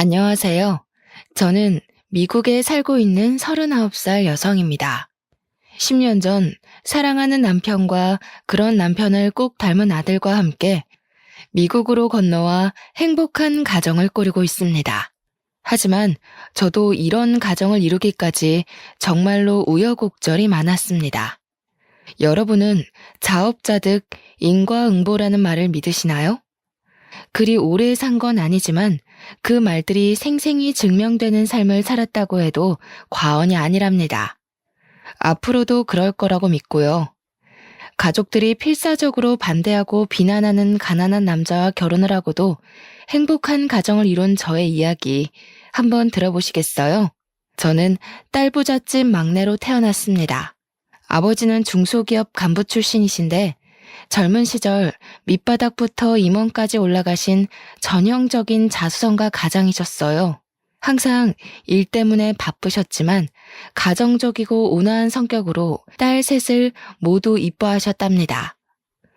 안녕하세요. 저는 미국에 살고 있는 39살 여성입니다. 10년 전 사랑하는 남편과 그런 남편을 꼭 닮은 아들과 함께 미국으로 건너와 행복한 가정을 꾸리고 있습니다. 하지만 저도 이런 가정을 이루기까지 정말로 우여곡절이 많았습니다. 여러분은 자업자득 인과응보라는 말을 믿으시나요? 그리 오래 산 건 아니지만 그 말들이 생생히 증명되는 삶을 살았다고 해도 과언이 아니랍니다. 앞으로도 그럴 거라고 믿고요. 가족들이 필사적으로 반대하고 비난하는 가난한 남자와 결혼을 하고도 행복한 가정을 이룬 저의 이야기 한번 들어보시겠어요? 저는 딸부잣집 막내로 태어났습니다. 아버지는 중소기업 간부 출신이신데 젊은 시절 밑바닥부터 임원까지 올라가신 전형적인 자수성가 가장이셨어요. 항상 일 때문에 바쁘셨지만 가정적이고 온화한 성격으로 딸 셋을 모두 이뻐하셨답니다.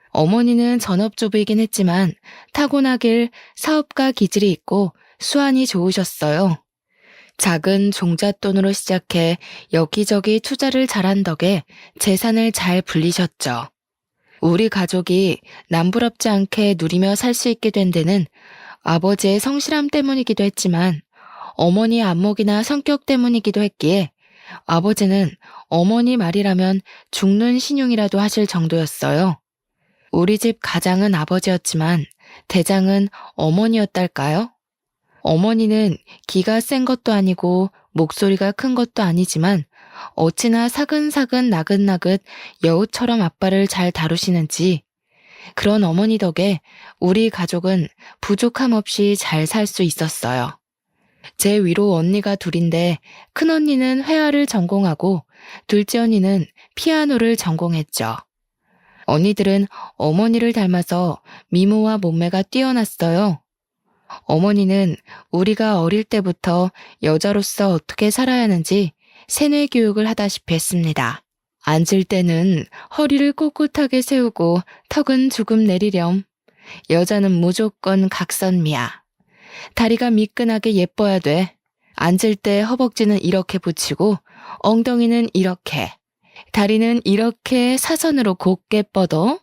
어머니는 전업주부이긴 했지만 타고나길 사업가 기질이 있고 수완이 좋으셨어요. 작은 종잣돈으로 시작해 여기저기 투자를 잘한 덕에 재산을 잘 불리셨죠. 우리 가족이 남부럽지 않게 누리며 살 수 있게 된 데는 아버지의 성실함 때문이기도 했지만 어머니의 안목이나 성격 때문이기도 했기에 아버지는 어머니 말이라면 죽는 신용이라도 하실 정도였어요. 우리 집 가장은 아버지였지만 대장은 어머니였달까요? 어머니는 기가 센 것도 아니고 목소리가 큰 것도 아니지만 어찌나 사근사근 나긋나긋 여우처럼 아빠를 잘 다루시는지 그런 어머니 덕에 우리 가족은 부족함 없이 잘 살 수 있었어요. 제 위로 언니가 둘인데 큰언니는 회화를 전공하고 둘째 언니는 피아노를 전공했죠. 언니들은 어머니를 닮아서 미모와 몸매가 뛰어났어요. 어머니는 우리가 어릴 때부터 여자로서 어떻게 살아야 하는지 세뇌 교육을 하다시피 했습니다. 앉을 때는 허리를 꼿꼿하게 세우고 턱은 조금 내리렴. 여자는 무조건 각선미야. 다리가 미끈하게 예뻐야 돼. 앉을 때 허벅지는 이렇게 붙이고 엉덩이는 이렇게. 다리는 이렇게 사선으로 곧게 뻗어.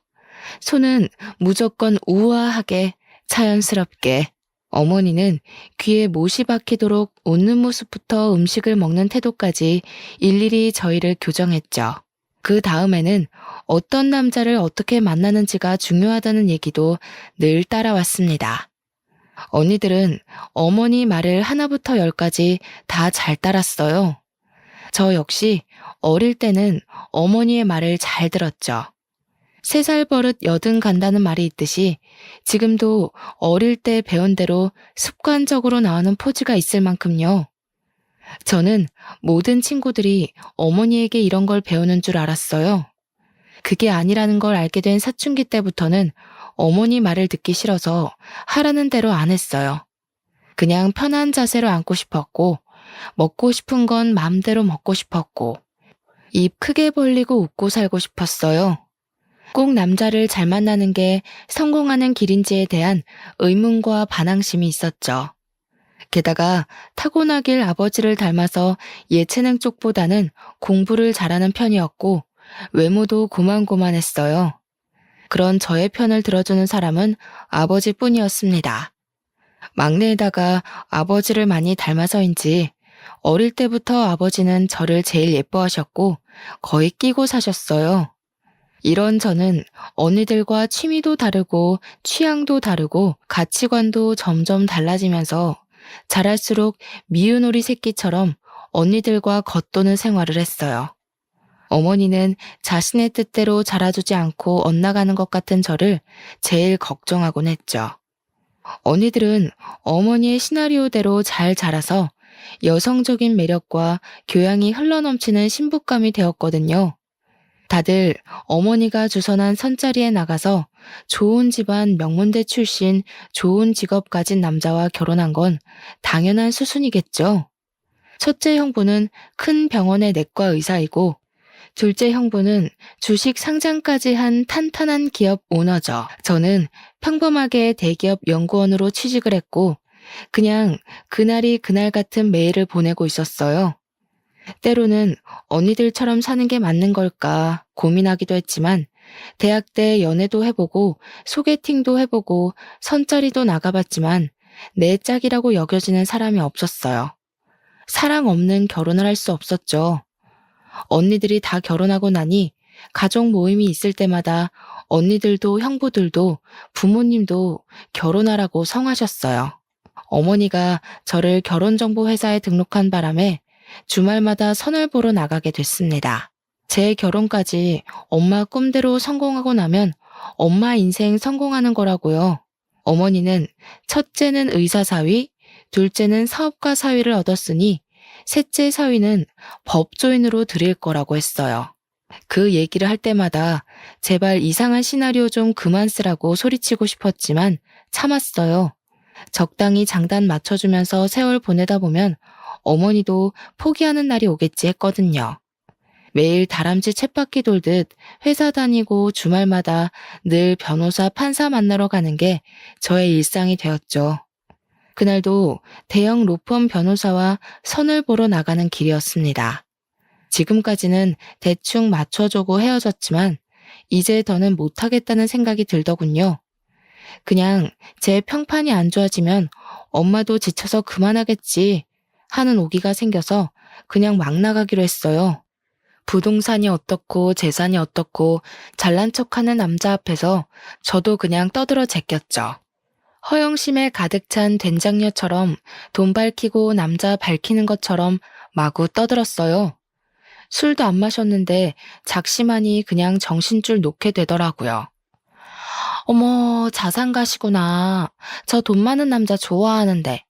손은 무조건 우아하게 자연스럽게. 어머니는 귀에 못이 박히도록 웃는 모습부터 음식을 먹는 태도까지 일일이 저희를 교정했죠. 그 다음에는 어떤 남자를 어떻게 만나는지가 중요하다는 얘기도 늘 따라왔습니다. 언니들은 어머니 말을 하나부터 열까지 다 잘 따랐어요. 저 역시 어릴 때는 어머니의 말을 잘 들었죠. 3살 버릇 여든 간다는 말이 있듯이 지금도 어릴 때 배운 대로 습관적으로 나오는 포즈가 있을 만큼요. 저는 모든 친구들이 어머니에게 이런 걸 배우는 줄 알았어요. 그게 아니라는 걸 알게 된 사춘기 때부터는 어머니 말을 듣기 싫어서 하라는 대로 안 했어요. 그냥 편한 자세로 앉고 싶었고, 먹고 싶은 건 마음대로 먹고 싶었고, 입 크게 벌리고 웃고 살고 싶었어요. 꼭 남자를 잘 만나는 게 성공하는 길인지에 대한 의문과 반항심이 있었죠. 게다가 타고나길 아버지를 닮아서 예체능 쪽보다는 공부를 잘하는 편이었고 외모도 고만고만했어요. 그런 저의 편을 들어주는 사람은 아버지뿐이었습니다. 막내에다가 아버지를 많이 닮아서인지 어릴 때부터 아버지는 저를 제일 예뻐하셨고 거의 끼고 사셨어요. 이런 저는 언니들과 취미도 다르고 취향도 다르고 가치관도 점점 달라지면서 자랄수록 미운오리 새끼처럼 언니들과 겉도는 생활을 했어요. 어머니는 자신의 뜻대로 자라주지 않고 엇나가는 것 같은 저를 제일 걱정하곤 했죠. 언니들은 어머니의 시나리오대로 잘 자라서 여성적인 매력과 교양이 흘러넘치는 신부감이 되었거든요. 다들 어머니가 주선한 선자리에 나가서 좋은 집안 명문대 출신 좋은 직업 가진 남자와 결혼한 건 당연한 수순이겠죠. 첫째 형부는 큰 병원의 내과 의사이고 둘째 형부는 주식 상장까지 한 탄탄한 기업 오너죠. 저는 평범하게 대기업 연구원으로 취직을 했고 그냥 그날이 그날 같은 매일을 보내고 있었어요. 때로는 언니들처럼 사는 게 맞는 걸까 고민하기도 했지만 대학 때 연애도 해보고 소개팅도 해보고 선짜리도 나가봤지만 내 짝이라고 여겨지는 사람이 없었어요. 사랑 없는 결혼을 할 수 없었죠. 언니들이 다 결혼하고 나니 가족 모임이 있을 때마다 언니들도 형부들도 부모님도 결혼하라고 성하셨어요. 어머니가 저를 결혼정보회사에 등록한 바람에 주말마다 선을 보러 나가게 됐습니다. 제 결혼까지 엄마 꿈대로 성공하고 나면 엄마 인생 성공하는 거라고요. 어머니는 첫째는 의사 사위, 둘째는 사업가 사위를 얻었으니 셋째 사위는 법조인으로 드릴 거라고 했어요. 그 얘기를 할 때마다 제발 이상한 시나리오 좀 그만 쓰라고 소리치고 싶었지만 참았어요. 적당히 장단 맞춰주면서 세월 보내다 보면 어머니도 포기하는 날이 오겠지 했거든요. 매일 다람쥐 쳇바퀴 돌듯 회사 다니고 주말마다 늘 변호사 판사 만나러 가는 게 저의 일상이 되었죠. 그날도 대형 로펌 변호사와 선을 보러 나가는 길이었습니다. 지금까지는 대충 맞춰주고 헤어졌지만 이제 더는 못하겠다는 생각이 들더군요. 그냥 제 평판이 안 좋아지면 엄마도 지쳐서 그만하겠지 하는 오기가 생겨서 그냥 막 나가기로 했어요. 부동산이 어떻고 재산이 어떻고 잘난 척하는 남자 앞에서 저도 그냥 떠들어 제꼈죠. 허영심에 가득 찬 된장녀처럼 돈 밝히고 남자 밝히는 것처럼 마구 떠들었어요. 술도 안 마셨는데 작심하니 그냥 정신줄 놓게 되더라고요. 어머, 자산가시구나. 저 돈 많은 남자 좋아하는데.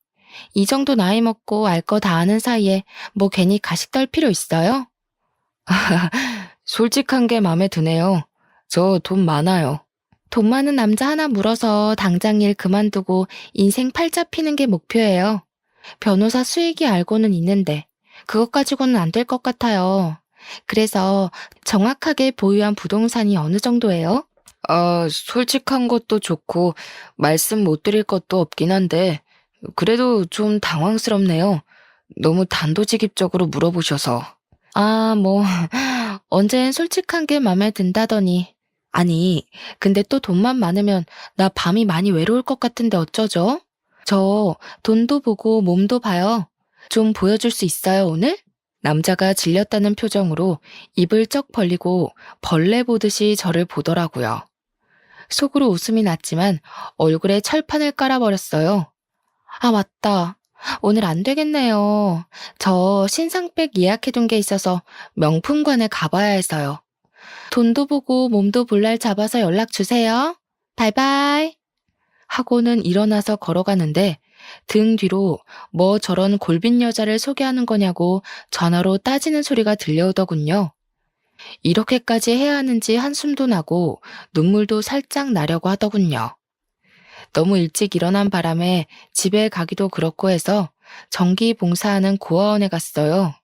이 정도 나이 먹고 알 거 다 아는 사이에 뭐 괜히 가식 떨 필요 있어요? 솔직한 게 마음에 드네요. 저 돈 많아요. 돈 많은 남자 하나 물어서 당장 일 그만두고 인생 팔자 피는 게 목표예요. 변호사 수익이 알고는 있는데 그것 가지고는 안 될 것 같아요. 그래서 정확하게 보유한 부동산이 어느 정도예요? 솔직한 것도 좋고 말씀 못 드릴 것도 없긴 한데 그래도 좀 당황스럽네요. 너무 단도직입적으로 물어보셔서. 뭐 언젠 솔직한 게 맘에 든다더니. 아니, 근데 또 돈만 많으면 나 밤이 많이 외로울 것 같은데 어쩌죠? 저 돈도 보고 몸도 봐요. 좀 보여줄 수 있어요, 오늘? 남자가 질렸다는 표정으로 입을 쩍 벌리고 벌레 보듯이 저를 보더라고요. 속으로 웃음이 났지만 얼굴에 철판을 깔아버렸어요. 아, 맞다. 오늘 안 되겠네요. 저 신상백 예약해둔 게 있어서 명품관에 가봐야 해서요. 돈도 보고 몸도 볼 날 잡아서 연락 주세요. 바이바이. 하고는 일어나서 걸어가는데 등 뒤로 뭐 저런 골빈 여자를 소개하는 거냐고 전화로 따지는 소리가 들려오더군요. 이렇게까지 해야 하는지 한숨도 나고 눈물도 살짝 나려고 하더군요. 너무 일찍 일어난 바람에 집에 가기도 그렇고 해서 전기 봉사하는 고아원에 갔어요.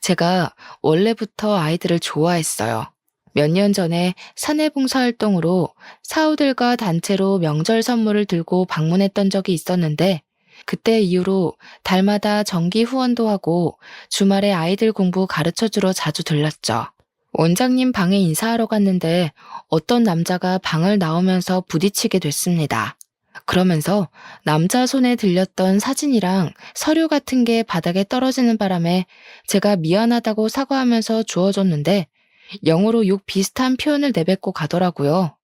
제가 원래부터 아이들을 좋아했어요. 몇 년 전에 사내 봉사활동으로 사우들과 단체로 명절 선물을 들고 방문했던 적이 있었는데 그때 이후로 달마다 정기 후원도 하고 주말에 아이들 공부 가르쳐주러 자주 들렀죠. 원장님 방에 인사하러 갔는데 어떤 남자가 방을 나오면서 부딪히게 됐습니다. 그러면서 남자 손에 들렸던 사진이랑 서류 같은 게 바닥에 떨어지는 바람에 제가 미안하다고 사과하면서 주워줬는데 영어로 욕 비슷한 표현을 내뱉고 가더라고요.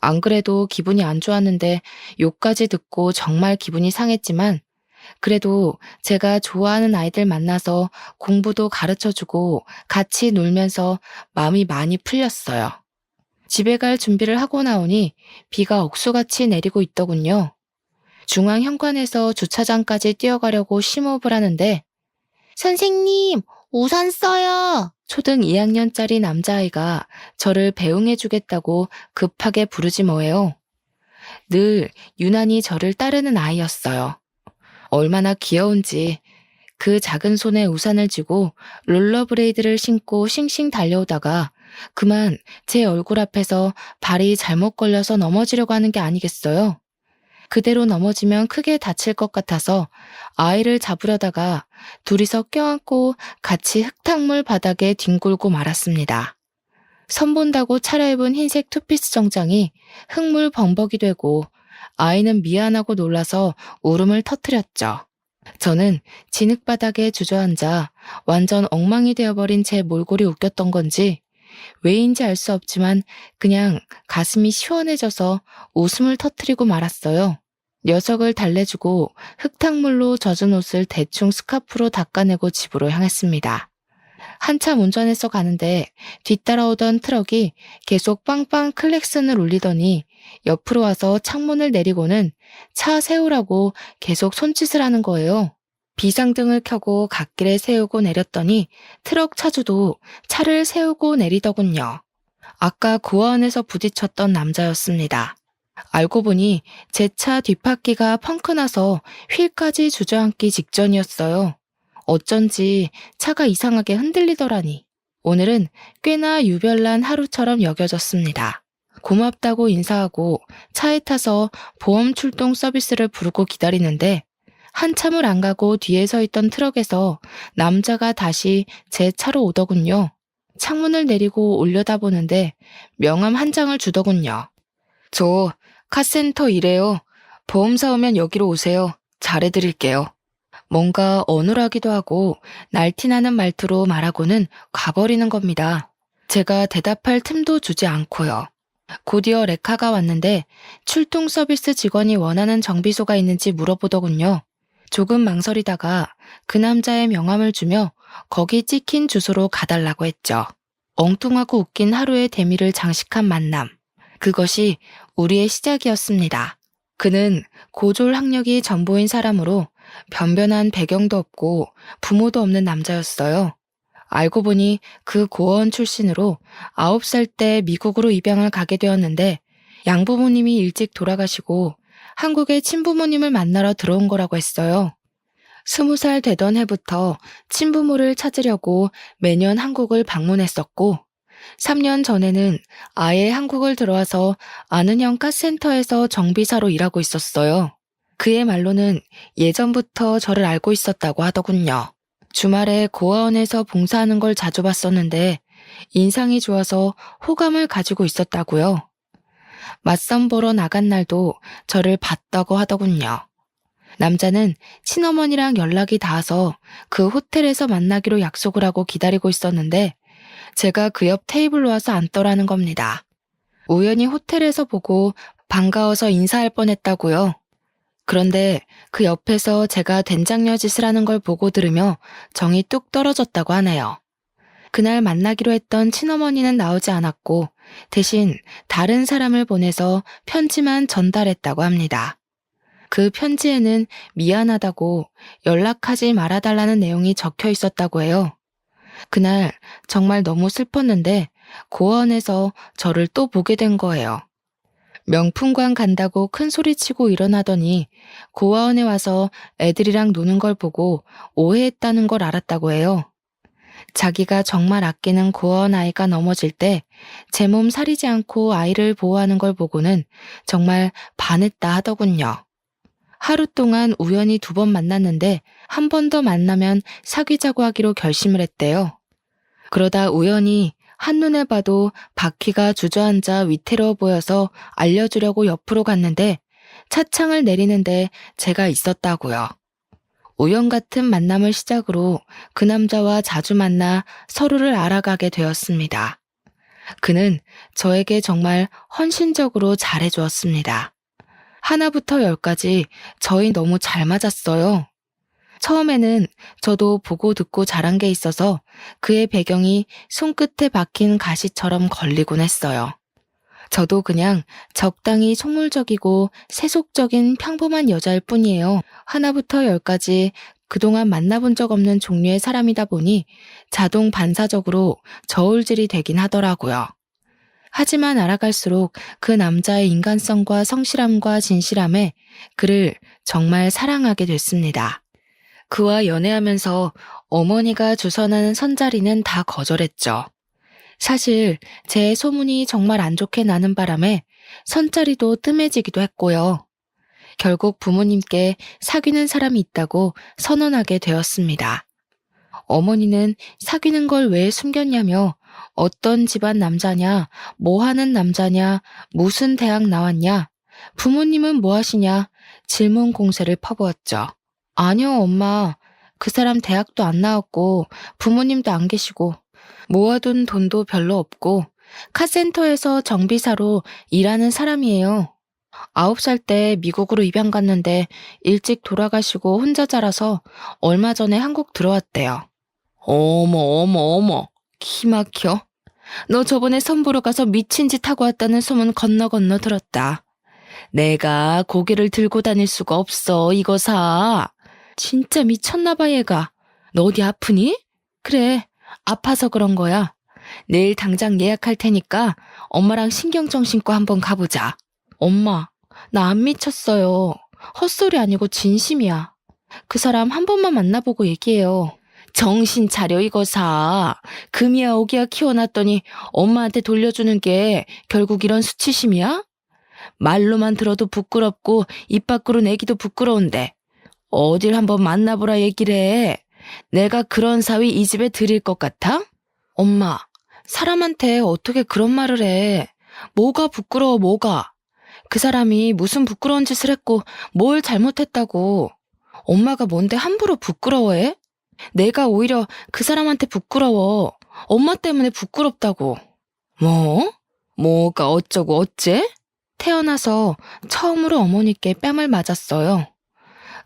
안 그래도 기분이 안 좋았는데 욕까지 듣고 정말 기분이 상했지만 그래도 제가 좋아하는 아이들 만나서 공부도 가르쳐주고 같이 놀면서 마음이 많이 풀렸어요. 집에 갈 준비를 하고 나오니 비가 억수같이 내리고 있더군요. 중앙 현관에서 주차장까지 뛰어가려고 심호흡을 하는데 선생님, 우산 써요. 초등 2학년짜리 남자아이가 저를 배웅해주겠다고 급하게 부르지 뭐예요. 늘 유난히 저를 따르는 아이였어요. 얼마나 귀여운지 그 작은 손에 우산을 쥐고 롤러브레이드를 신고 싱싱 달려오다가 그만 제 얼굴 앞에서 발이 잘못 걸려서 넘어지려고 하는 게 아니겠어요. 그대로 넘어지면 크게 다칠 것 같아서 아이를 잡으려다가 둘이서 껴안고 같이 흙탕물 바닥에 뒹굴고 말았습니다. 선본다고 차려입은 흰색 투피스 정장이 흙물 범벅이 되고 아이는 미안하고 놀라서 울음을 터뜨렸죠. 저는 진흙바닥에 주저앉아 완전 엉망이 되어버린 제 몰골이 웃겼던 건지 왜인지 알 수 없지만 그냥 가슴이 시원해져서 웃음을 터뜨리고 말았어요. 녀석을 달래주고 흙탕물로 젖은 옷을 대충 스카프로 닦아내고 집으로 향했습니다. 한참 운전해서 가는데 뒤따라오던 트럭이 계속 빵빵 클렉슨을 울리더니 옆으로 와서 창문을 내리고는 차 세우라고 계속 손짓을 하는 거예요. 비상등을 켜고 갓길에 세우고 내렸더니 트럭 차주도 차를 세우고 내리더군요. 아까 고아원에서 부딪혔던 남자였습니다. 알고 보니 제 차 뒷바퀴가 펑크나서 휠까지 주저앉기 직전이었어요. 어쩐지 차가 이상하게 흔들리더라니. 오늘은 꽤나 유별난 하루처럼 여겨졌습니다. 고맙다고 인사하고 차에 타서 보험 출동 서비스를 부르고 기다리는데 한참을 안 가고 뒤에 서 있던 트럭에서 남자가 다시 제 차로 오더군요. 창문을 내리고 올려다보는데 명함 한 장을 주더군요. 저 카센터 일해요. 보험사 오면 여기로 오세요. 잘해드릴게요. 뭔가 어눌하기도 하고 날티나는 말투로 말하고는 가버리는 겁니다. 제가 대답할 틈도 주지 않고요. 곧이어 레카가 왔는데 출동 서비스 직원이 원하는 정비소가 있는지 물어보더군요. 조금 망설이다가 그 남자의 명함을 주며 거기 찍힌 주소로 가달라고 했죠. 엉뚱하고 웃긴 하루의 대미를 장식한 만남. 그것이 우리의 시작이었습니다. 그는 고졸 학력이 전부인 사람으로 변변한 배경도 없고 부모도 없는 남자였어요. 알고 보니 그 고아원 출신으로 9살 때 미국으로 입양을 가게 되었는데 양부모님이 일찍 돌아가시고 한국의 친부모님을 만나러 들어온 거라고 했어요. 20살 되던 해부터 친부모를 찾으려고 매년 한국을 방문했었고 3년 전에는 아예 한국을 들어와서 아는 형 카센터에서 정비사로 일하고 있었어요. 그의 말로는 예전부터 저를 알고 있었다고 하더군요. 주말에 고아원에서 봉사하는 걸 자주 봤었는데 인상이 좋아서 호감을 가지고 있었다고요. 맞선 보러 나간 날도 저를 봤다고 하더군요. 남자는 친어머니랑 연락이 닿아서 그 호텔에서 만나기로 약속을 하고 기다리고 있었는데 제가 그 옆 테이블로 와서 앉더라는 겁니다. 우연히 호텔에서 보고 반가워서 인사할 뻔했다고요. 그런데 그 옆에서 제가 된장녀 짓을 하는 걸 보고 들으며 정이 뚝 떨어졌다고 하네요. 그날 만나기로 했던 친어머니는 나오지 않았고 대신 다른 사람을 보내서 편지만 전달했다고 합니다. 그 편지에는 미안하다고 연락하지 말아달라는 내용이 적혀 있었다고 해요. 그날 정말 너무 슬펐는데 고아원에서 저를 또 보게 된 거예요. 명품관 간다고 큰 소리치고 일어나더니 고아원에 와서 애들이랑 노는 걸 보고 오해했다는 걸 알았다고 해요. 자기가 정말 아끼는 고아원 아이가 넘어질 때 제 몸 사리지 않고 아이를 보호하는 걸 보고는 정말 반했다 하더군요. 하루 동안 우연히 2번 만났는데 한 번 더 만나면 사귀자고 하기로 결심을 했대요. 그러다 우연히 한눈에 봐도 바퀴가 주저앉아 위태로워 보여서 알려주려고 옆으로 갔는데 차창을 내리는데 제가 있었다고요. 우연 같은 만남을 시작으로 그 남자와 자주 만나 서로를 알아가게 되었습니다. 그는 저에게 정말 헌신적으로 잘해주었습니다. 하나부터 10까지 저희 너무 잘 맞았어요. 처음에는 저도 보고 듣고 자란 게 있어서 그의 배경이 손끝에 박힌 가시처럼 걸리곤 했어요. 저도 그냥 적당히 속물적이고 세속적인 평범한 여자일 뿐이에요. 하나부터 10까지 그동안 만나본 적 없는 종류의 사람이다 보니 자동 반사적으로 저울질이 되긴 하더라고요. 하지만 알아갈수록 그 남자의 인간성과 성실함과 진실함에 그를 정말 사랑하게 됐습니다. 그와 연애하면서 어머니가 주선하는 선자리는 다 거절했죠. 사실 제 소문이 정말 안 좋게 나는 바람에 선자리도 뜸해지기도 했고요. 결국 부모님께 사귀는 사람이 있다고 선언하게 되었습니다. 어머니는 사귀는 걸 왜 숨겼냐며 어떤 집안 남자냐, 뭐 하는 남자냐, 무슨 대학 나왔냐, 부모님은 뭐 하시냐 질문 공세를 퍼부었죠. 아니요, 엄마. 그 사람 대학도 안 나왔고 부모님도 안 계시고 모아둔 돈도 별로 없고 카센터에서 정비사로 일하는 사람이에요. 9살 때 미국으로 입양 갔는데 일찍 돌아가시고 혼자 자라서 얼마 전에 한국 들어왔대요. 어머, 어머, 어머. 기막혀. 너 저번에 선보러 가서 미친 짓 하고 왔다는 소문 건너 건너 들었다. 내가 고개를 들고 다닐 수가 없어, 이거 사. 진짜 미쳤나 봐, 얘가. 너 어디 아프니? 그래, 아파서 그런 거야. 내일 당장 예약할 테니까 엄마랑 신경정신과 한번 가보자. 엄마, 나 안 미쳤어요. 헛소리 아니고 진심이야. 그 사람 한 번만 만나보고 얘기해요. 정신 차려, 이거 사. 금이야 오기야 키워놨더니 엄마한테 돌려주는 게 결국 이런 수치심이야? 말로만 들어도 부끄럽고 입 밖으로 내기도 부끄러운데 어딜 한번 만나보라 얘기를 해. 내가 그런 사위 이 집에 들일 것 같아? 엄마, 사람한테 어떻게 그런 말을 해. 뭐가 부끄러워, 뭐가. 그 사람이 무슨 부끄러운 짓을 했고 뭘 잘못했다고. 엄마가 뭔데 함부로 부끄러워해? 내가 오히려 그 사람한테 부끄러워. 엄마 때문에 부끄럽다고. 뭐? 뭐가 어쩌고 어째? 태어나서 처음으로 어머니께 뺨을 맞았어요.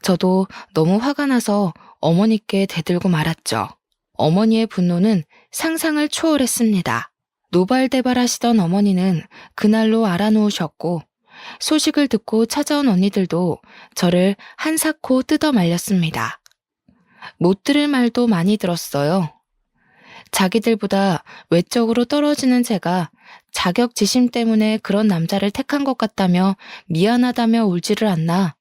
저도 너무 화가 나서 어머니께 대들고 말았죠. 어머니의 분노는 상상을 초월했습니다. 노발대발하시던 어머니는 그날로 알아놓으셨고 소식을 듣고 찾아온 언니들도 저를 한사코 뜯어 말렸습니다. 못 들을 말도 많이 들었어요. 자기들보다 외적으로 떨어지는 제가 자격지심 때문에 그런 남자를 택한 것 같다며 미안하다며 울지를 않나.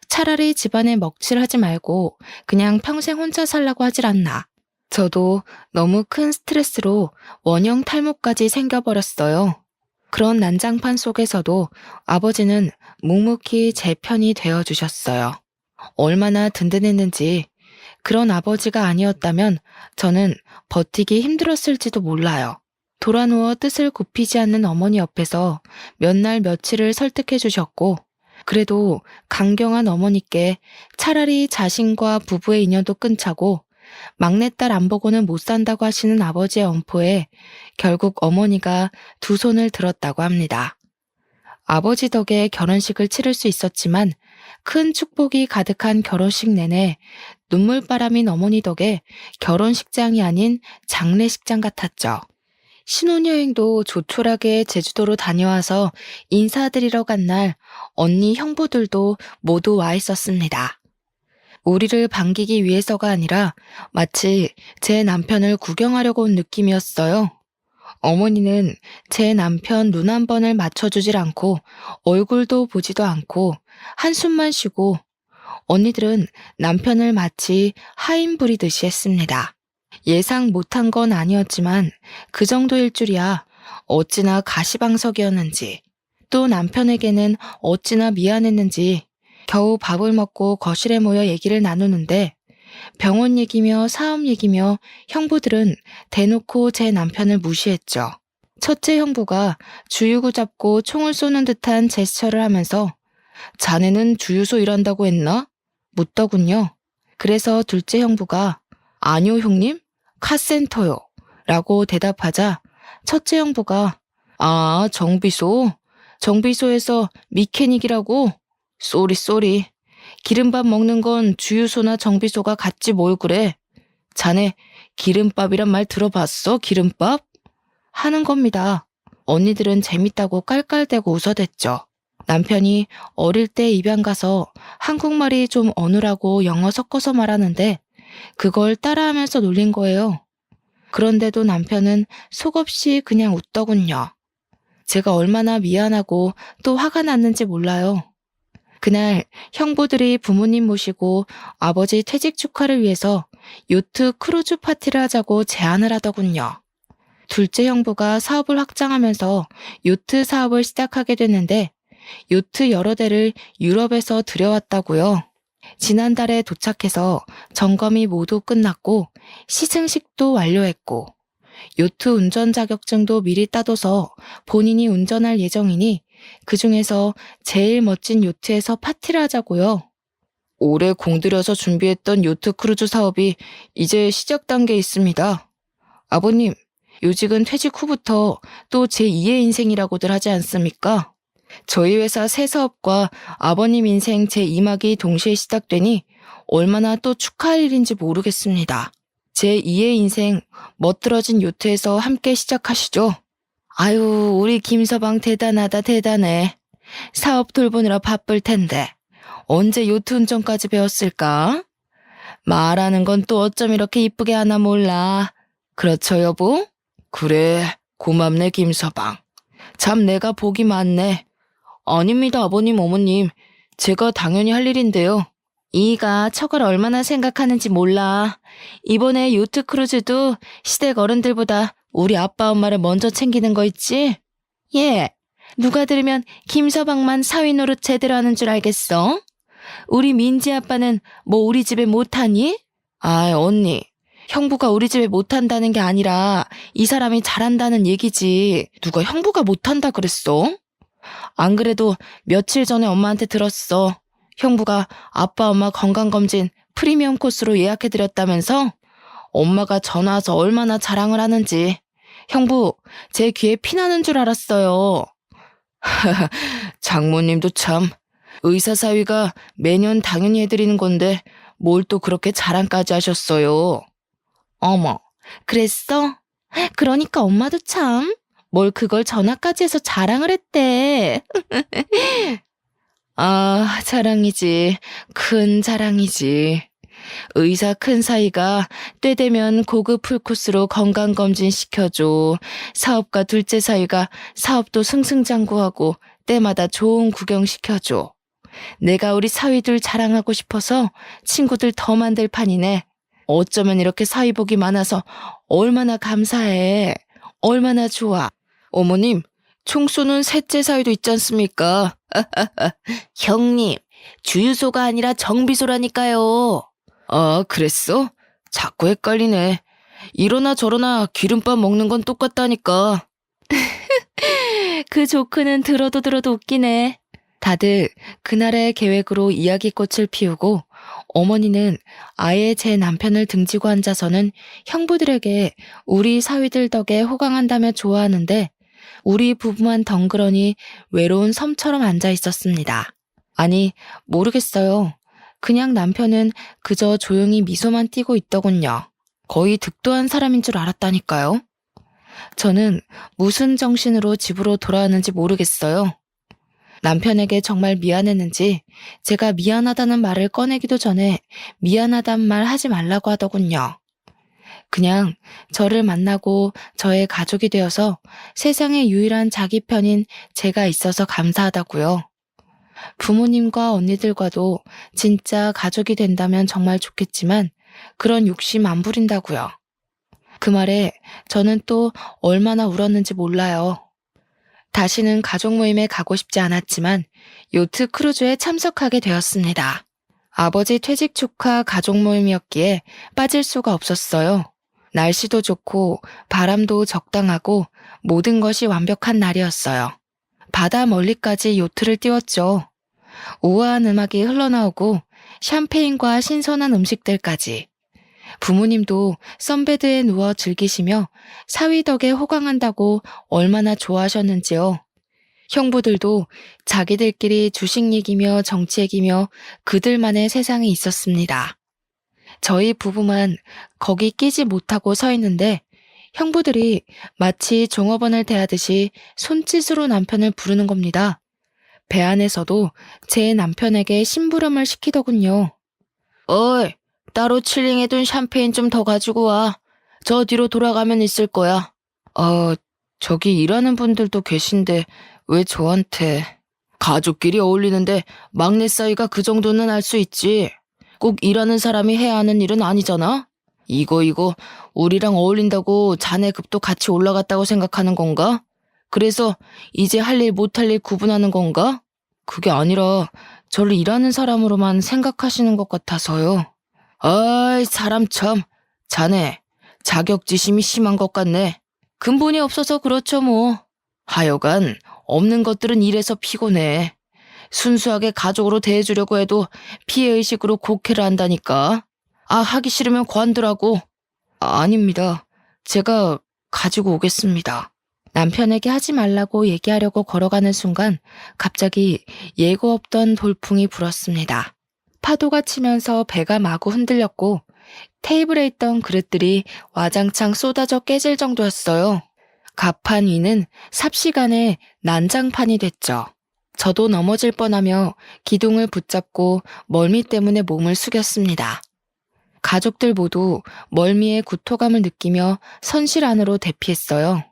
차라리 집안에 먹칠하지 말고 그냥 평생 혼자 살라고 하질 않나. 저도 너무 큰 스트레스로 원형 탈모까지 생겨버렸어요. 그런 난장판 속에서도 아버지는 묵묵히 제 편이 되어주셨어요. 얼마나 든든했는지 그런 아버지가 아니었다면 저는 버티기 힘들었을지도 몰라요. 돌아누워 뜻을 굽히지 않는 어머니 옆에서 몇 날 며칠을 설득해 주셨고 그래도 강경한 어머니께 차라리 자신과 부부의 인연도 끊자고 막내딸 안 보고는 못 산다고 하시는 아버지의 엄포에 결국 어머니가 두 손을 들었다고 합니다. 아버지 덕에 결혼식을 치를 수 있었지만 큰 축복이 가득한 결혼식 내내 눈물바람인 어머니 덕에 결혼식장이 아닌 장례식장 같았죠. 신혼여행도 조촐하게 제주도로 다녀와서 인사드리러 간 날 언니 형부들도 모두 와 있었습니다. 우리를 반기기 위해서가 아니라 마치 제 남편을 구경하려고 온 느낌이었어요. 어머니는 제 남편 눈 한 번을 맞춰주질 않고 얼굴도 보지도 않고 한숨만 쉬고 언니들은 남편을 마치 하인 부리듯이 했습니다. 예상 못한 건 아니었지만 그 정도일 줄이야 어찌나 가시방석이었는지 또 남편에게는 어찌나 미안했는지 겨우 밥을 먹고 거실에 모여 얘기를 나누는데 병원 얘기며 사업 얘기며 형부들은 대놓고 제 남편을 무시했죠. 첫째 형부가 주유구 잡고 총을 쏘는 듯한 제스처를 하면서 자네는 주유소 일한다고 했나? 묻더군요. 그래서 둘째 형부가 아니요 형님, 카센터요 라고 대답하자 첫째 형부가 아 정비소? 정비소에서 미케닉이라고? 쏘리. 기름밥 먹는 건 주유소나 정비소가 같지 뭘 그래. 자네 기름밥이란 말 들어봤어? 기름밥? 하는 겁니다. 언니들은 재밌다고 깔깔대고 웃어댔죠. 남편이 어릴 때 입양 가서 한국말이 좀 어눌하고 영어 섞어서 말하는데 그걸 따라하면서 놀린 거예요. 그런데도 남편은 속없이 그냥 웃더군요. 제가 얼마나 미안하고 또 화가 났는지 몰라요. 그날 형부들이 부모님 모시고 아버지 퇴직 축하를 위해서 요트 크루즈 파티를 하자고 제안을 하더군요. 둘째 형부가 사업을 확장하면서 요트 사업을 시작하게 됐는데 요트 여러 대를 유럽에서 들여왔다고요. 지난달에 도착해서 점검이 모두 끝났고 시승식도 완료했고 요트 운전 자격증도 미리 따둬서 본인이 운전할 예정이니 그중에서 제일 멋진 요트에서 파티를 하자고요. 올해 공들여서 준비했던 요트 크루즈 사업이 이제 시작 단계에 있습니다. 아버님, 요직은 퇴직 후부터 또 제2의 인생이라고들 하지 않습니까? 저희 회사 새 사업과 아버님 인생 제2막이 동시에 시작되니 얼마나 또 축하할 일인지 모르겠습니다. 제2의 인생 멋들어진 요트에서 함께 시작하시죠. 아유, 우리 김서방 대단하다 대단해. 사업 돌보느라 바쁠 텐데 언제 요트 운전까지 배웠을까? 말하는 건 또 어쩜 이렇게 이쁘게 하나 몰라. 그렇죠, 여보? 그래, 고맙네, 김서방. 참 내가 복이 많네. 아닙니다, 아버님, 어머님. 제가 당연히 할 일인데요. 이가 척을 얼마나 생각하는지 몰라. 이번에 요트 크루즈도 시댁 어른들보다 우리 아빠 엄마를 먼저 챙기는 거 있지? 예. 누가 들으면 김서방만 사위 노릇 제대로 하는 줄 알겠어? 우리 민지 아빠는 뭐 우리 집에 못하니? 아, 언니. 형부가 우리 집에 못한다는 게 아니라 이 사람이 잘한다는 얘기지. 누가 형부가 못한다 그랬어? 안 그래도 며칠 전에 엄마한테 들었어. 형부가 아빠 엄마 건강검진 프리미엄 코스로 예약해드렸다면서? 엄마가 전화 와서 얼마나 자랑을 하는지. 형부, 제 귀에 피나는 줄 알았어요. 장모님도 참. 의사 사위가 매년 당연히 해드리는 건데 뭘 또 그렇게 자랑까지 하셨어요. 어머, 그랬어? 그러니까 엄마도 참. 뭘 그걸 전화까지 해서 자랑을 했대. 아, 자랑이지. 큰 자랑이지. 의사 큰 사이가 때 되면 고급 풀코스로 건강검진 시켜줘. 사업가 둘째 사이가 사업도 승승장구하고 때마다 좋은 구경 시켜줘. 내가 우리 사위들 자랑하고 싶어서 친구들 더 만들 판이네. 어쩌면 이렇게 사위복이 많아서 얼마나 감사해. 얼마나 좋아. 어머님, 총 쏘는 셋째 사위도 있지 않습니까? 형님, 주유소가 아니라 정비소라니까요. 아, 그랬어? 자꾸 헷갈리네. 이러나 저러나 기름밥 먹는 건 똑같다니까. 그 조크는 들어도 웃기네. 다들 그날의 계획으로 이야기꽃을 피우고 어머니는 아예 제 남편을 등지고 앉아서는 형부들에게 우리 사위들 덕에 호강한다며 좋아하는데 우리 부부만 덩그러니 외로운 섬처럼 앉아 있었습니다. 아니, 모르겠어요. 그냥 남편은 그저 조용히 미소만 띠고 있더군요. 거의 득도한 사람인 줄 알았다니까요. 저는 무슨 정신으로 집으로 돌아왔는지 모르겠어요. 남편에게 정말 미안했는지 제가 미안하다는 말을 꺼내기도 전에 미안하단 말 하지 말라고 하더군요. 그냥 저를 만나고 저의 가족이 되어서 세상에 유일한 자기 편인 제가 있어서 감사하다고요. 부모님과 언니들과도 진짜 가족이 된다면 정말 좋겠지만 그런 욕심 안 부린다고요. 그 말에 저는 또 얼마나 울었는지 몰라요. 다시는 가족 모임에 가고 싶지 않았지만 요트 크루즈에 참석하게 되었습니다. 아버지 퇴직 축하 가족 모임이었기에 빠질 수가 없었어요. 날씨도 좋고 바람도 적당하고 모든 것이 완벽한 날이었어요. 바다 멀리까지 요트를 띄웠죠. 우아한 음악이 흘러나오고 샴페인과 신선한 음식들까지. 부모님도 선베드에 누워 즐기시며 사위 덕에 호강한다고 얼마나 좋아하셨는지요. 형부들도 자기들끼리 주식 얘기며 정치 얘기며 그들만의 세상에 있었습니다. 저희 부부만 거기 끼지 못하고 서 있는데 형부들이 마치 종업원을 대하듯이 손짓으로 남편을 부르는 겁니다. 배 안에서도 제 남편에게 심부름을 시키더군요. 어이, 따로 칠링해둔 샴페인 좀 더 가지고 와. 저 뒤로 돌아가면 있을 거야. 저기 일하는 분들도 계신데 왜 저한테. 가족끼리 어울리는데 막내 사이가 그 정도는 알 수 있지. 꼭 일하는 사람이 해야 하는 일은 아니잖아? 이거 우리랑 어울린다고 자네 급도 같이 올라갔다고 생각하는 건가? 그래서 이제 할 일 못할 일 구분하는 건가? 그게 아니라 저를 일하는 사람으로만 생각하시는 것 같아서요. 아이, 사람 참. 자네, 자격지심이 심한 것 같네. 근본이 없어서 그렇죠, 뭐. 하여간, 없는 것들은 일해서 피곤해. 순수하게 가족으로 대해주려고 해도 피해의식으로 곡해를 한다니까. 아, 하기 싫으면 관두라고. 아닙니다. 제가 가지고 오겠습니다. 남편에게 하지 말라고 얘기하려고 걸어가는 순간 갑자기 예고 없던 돌풍이 불었습니다. 파도가 치면서 배가 마구 흔들렸고 테이블에 있던 그릇들이 와장창 쏟아져 깨질 정도였어요. 갑판 위는 삽시간에 난장판이 됐죠. 저도 넘어질 뻔하며 기둥을 붙잡고 멀미 때문에 몸을 숙였습니다. 가족들 모두 멀미의 구토감을 느끼며 선실 안으로 대피했어요.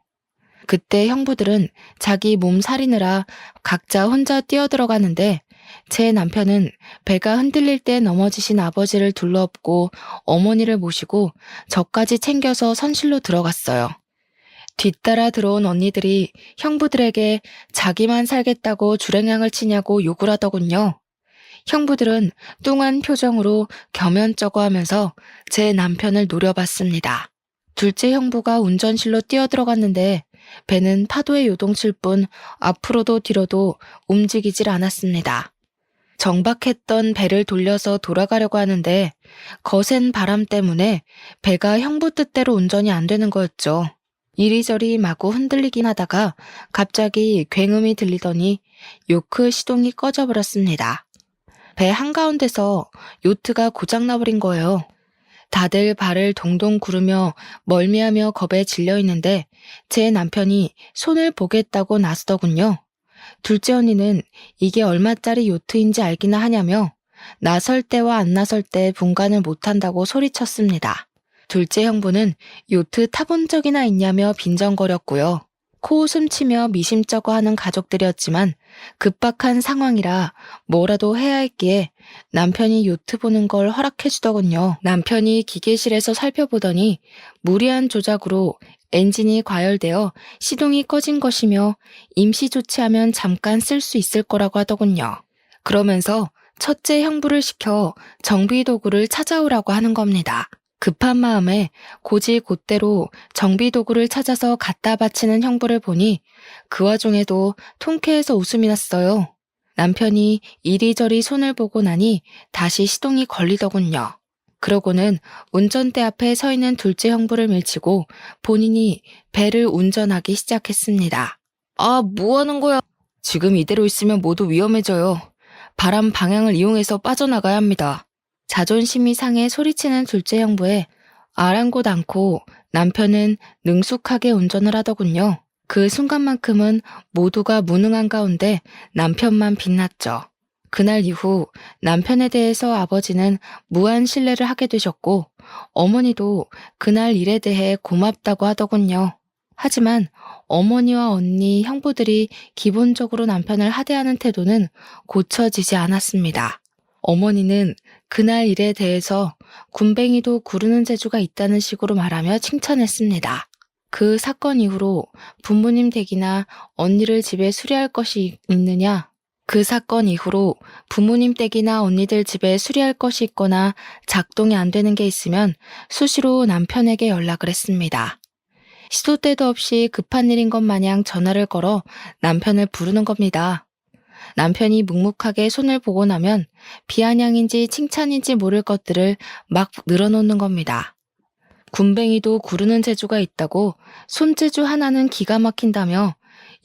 그때 형부들은 자기 몸 사리느라 각자 혼자 뛰어들어가는데 제 남편은 배가 흔들릴 때 넘어지신 아버지를 둘러엎고 어머니를 모시고 저까지 챙겨서 선실로 들어갔어요. 뒤따라 들어온 언니들이 형부들에게 자기만 살겠다고 주랭랑을 치냐고 욕을 하더군요. 형부들은 뚱한 표정으로 겸연쩍어 하면서 제 남편을 노려봤습니다. 둘째 형부가 운전실로 뛰어들어갔는데 배는 파도에 요동칠 뿐 앞으로도 뒤로도 움직이질 않았습니다. 정박했던 배를 돌려서 돌아가려고 하는데 거센 바람 때문에 배가 형부 뜻대로 운전이 안 되는 거였죠. 이리저리 마구 흔들리긴 하다가 갑자기 굉음이 들리더니 요크 시동이 꺼져버렸습니다. 배 한가운데서 요트가 고장나버린 거예요. 다들 발을 동동 구르며 멀미하며 겁에 질려 있는데 제 남편이 손을 보겠다고 나서더군요. 둘째 언니는 이게 얼마짜리 요트인지 알기나 하냐며 나설 때와 안 나설 때 분간을 못한다고 소리쳤습니다. 둘째 형부는 요트 타본 적이나 있냐며 빈정거렸고요. 코웃음 치며 미심쩍어 하는 가족들이었지만 급박한 상황이라 뭐라도 해야 했기에 남편이 요트 보는 걸 허락해 주더군요. 남편이 기계실에서 살펴보더니 무리한 조작으로 엔진이 과열되어 시동이 꺼진 것이며 임시 조치하면 잠깐 쓸 수 있을 거라고 하더군요. 그러면서 첫째 형부를 시켜 정비 도구를 찾아오라고 하는 겁니다. 급한 마음에 곧이곧대로 정비 도구를 찾아서 갖다 바치는 형부를 보니 그 와중에도 통쾌해서 웃음이 났어요. 남편이 이리저리 손을 보고 나니 다시 시동이 걸리더군요. 그러고는 운전대 앞에 서 있는 둘째 형부를 밀치고 본인이 배를 운전하기 시작했습니다. 아, 뭐 하는 거야? 지금 이대로 있으면 모두 위험해져요. 바람 방향을 이용해서 빠져나가야 합니다. 자존심이 상해 소리치는 둘째 형부에 아랑곳 않고 남편은 능숙하게 운전을 하더군요. 그 순간만큼은 모두가 무능한 가운데 남편만 빛났죠. 그날 이후 남편에 대해서 아버지는 무한 신뢰를 하게 되셨고 어머니도 그날 일에 대해 고맙다고 하더군요. 하지만 어머니와 언니, 형부들이 기본적으로 남편을 하대하는 태도는 고쳐지지 않았습니다. 어머니는 그날 일에 대해서 군뱅이도 구르는 재주가 있다는 식으로 말하며 칭찬했습니다. 그 사건 이후로 부모님 댁이나 언니를 집에 수리할 것이 있느냐? 그 사건 이후로 부모님 댁이나 언니들 집에 수리할 것이 있거나 작동이 안 되는 게 있으면 수시로 남편에게 연락을 했습니다. 시도 때도 없이 급한 일인 것 마냥 전화를 걸어 남편을 부르는 겁니다. 남편이 묵묵하게 손을 보고 나면 비아냥인지 칭찬인지 모를 것들을 막 늘어놓는 겁니다. 군뱅이도 구르는 재주가 있다고 손재주 하나는 기가 막힌다며